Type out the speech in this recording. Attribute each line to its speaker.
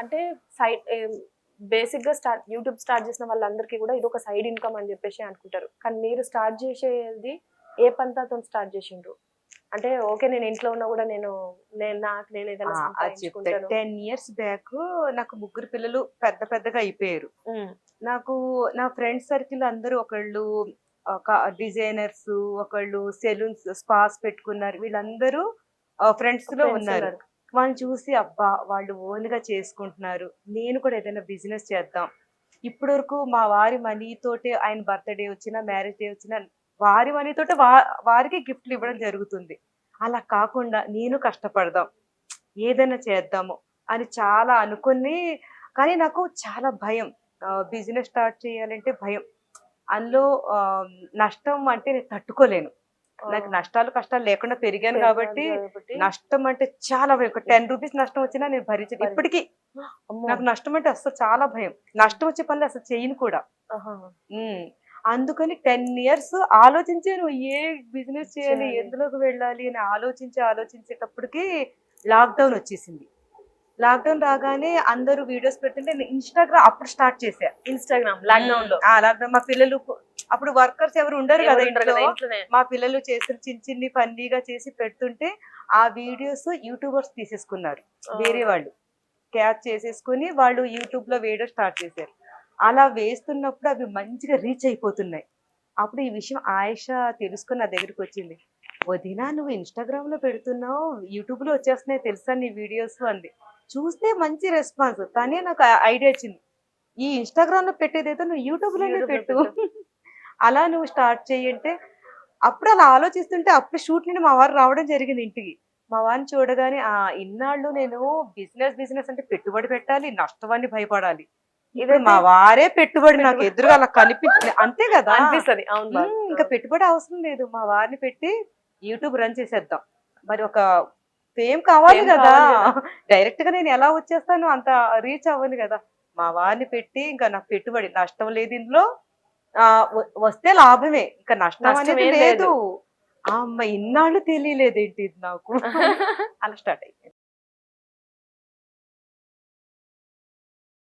Speaker 1: అంటే side basic గా YouTube start చేసిన వాళ్ళందరికీ కూడా ఇది ఒక సైడ్ ఇన్కమ్ అని చెప్పేసి అనుకుంటారు. కానీ మీరు స్టార్ట్ చేసేది ఏ పంతాతో స్టార్ట్ చేసిండ్రు? అంటే ఓకే, నేను ఇంట్లో ఉన్నా కూడా నేను ఏదైనా
Speaker 2: అది చెప్తా.
Speaker 1: సంపాదించుకుంటాను.
Speaker 2: 10 ఇయర్స్ బ్యాక్ నాకు ముగ్గురు పిల్లలు పెద్దగా అయిపోయారు. నాకు నా ఫ్రెండ్ సర్కిల్ అందరూ ఒకళ్ళు డిజైనర్స్, ఒకళ్ళు సెలూన్స్, స్పాస్ పెట్టుకున్నారు. వీళ్ళందరూ ఫ్రెండ్స్ లో
Speaker 1: ఫ్రెండ్స్
Speaker 2: ఉన్నారు.
Speaker 1: ఉన్నారు.
Speaker 2: వాళ్ళని చూసి అబ్బా వాళ్ళు ఓన్ గా చేసుకుంటున్నారు, నేను కూడా ఏదైనా బిజినెస్ చేద్దాం. ఇప్పటి వరకు మా వారి మనీ తోటే, ఆయన బర్త్డే వచ్చినా మ్యారేజ్ డే వచ్చినా వారి మనీ తోటే వారికి గిఫ్ట్లు ఇవ్వడం జరుగుతుంది. అలా కాకుండా నేను కష్టపడదాం, ఏదైనా చేద్దాము అని చాలా అనుకుని, కానీ నాకు చాలా భయం. బిజినెస్ స్టార్ట్ చేయాలంటే భయం. అందులో నష్టం అంటే నేను తట్టుకోలేను. నాకు నష్టాలు కష్టాలు లేకుండా పెరిగాను కాబట్టి నష్టం అంటే చాలా భయం. ఒక 10 రూపీస్ నష్టం వచ్చినా నేను భరించను. ఇప్పటికీ నాకు నష్టం అంటే అసలు చాలా భయం. నష్టం వచ్చే పనులు అసలు చేయను కూడా. అందుకని 10 ఇయర్స్ ఆలోచించాను, ఏ బిజినెస్ చేయాలి, ఎందులోకి వెళ్ళాలి అని ఆలోచించేటప్పటికి లాక్డౌన్ వచ్చేసింది. లాక్డౌన్ రాగానే అందరూ వీడియోస్ పెడుతుంటే నేను ఇన్స్టాగ్రామ్ అప్పుడు స్టార్ట్ చేశా.
Speaker 1: ఇన్స్టాగ్రామ్ లాక్డౌన్ లో.
Speaker 2: లాక్డౌన్ మా పిల్లలు అప్పుడు వర్కర్స్ ఎవరు ఉండరు కదా ఇంట్లో. మా పిల్లలు చేసిన చిన్ని ఫన్నీగా చేసి పెడుతుంటే ఆ వీడియోస్ యూట్యూబర్స్ తీసేసుకున్నారు. వేరే వాళ్ళు క్యాచ్ చేసేసుకుని వాళ్ళు యూట్యూబ్ లో వీడియో స్టార్ట్ చేశారు. అలా వేస్తున్నప్పుడు అవి మంచిగా రీచ్ అయిపోతున్నాయి. అప్పుడు ఈ విషయం ఆయేష తెలుసుకుని నా దగ్గరికి వచ్చింది. వదినా, నువ్వు ఇన్స్టాగ్రామ్ లో పెడుతున్నావు, యూట్యూబ్ లో వచ్చేస్తున్నాయి తెలుసా నీ వీడియోస్ అంది. చూస్తే మంచి రెస్పాన్స్. తనే నాకు ఐడియా వచ్చింది, ఈ ఇన్స్టాగ్రామ్ లో పెట్టేదైతే నువ్వు యూట్యూబ్ లోనే పెట్టు, అలా నువ్వు స్టార్ట్ చేయంటే. అప్పుడు అలా ఆలోచిస్తుంటే అప్పుడు షూట్ నుండి మా వారు రావడం జరిగింది ఇంటికి. మా వారిని చూడగానే ఇన్నాళ్ళు నేను బిజినెస్ అంటే పెట్టుబడి పెట్టాలి, నష్టమని భయపడాలి. ఇది మా వారే పెట్టుబడి నాకు ఎదురుగా అలా కనిపించింది. అంతే కదా
Speaker 1: అనిపిస్తుంది.
Speaker 2: ఇంకా పెట్టుబడి అవసరం లేదు, మా వారిని పెట్టి యూట్యూబ్ రన్ చేసేద్దాం. మరి ఒక ఫేమ్ కావాలి కదా, డైరెక్ట్ గా నేను ఎలా వచ్చేస్తాను, అంత రీచ్ అవ్వను కదా. మా వారిని పెట్టి ఇంకా నాకు పెట్టుబడి నష్టం లేదు ఇందులో, వస్తే లాభమే, ఇంకా నష్టం అనేది లేదు. అమ్మ ఇన్నాళ్ళు తెలియలేదేంటి ఇది నాకు. అలా స్టార్ట్ అయింది.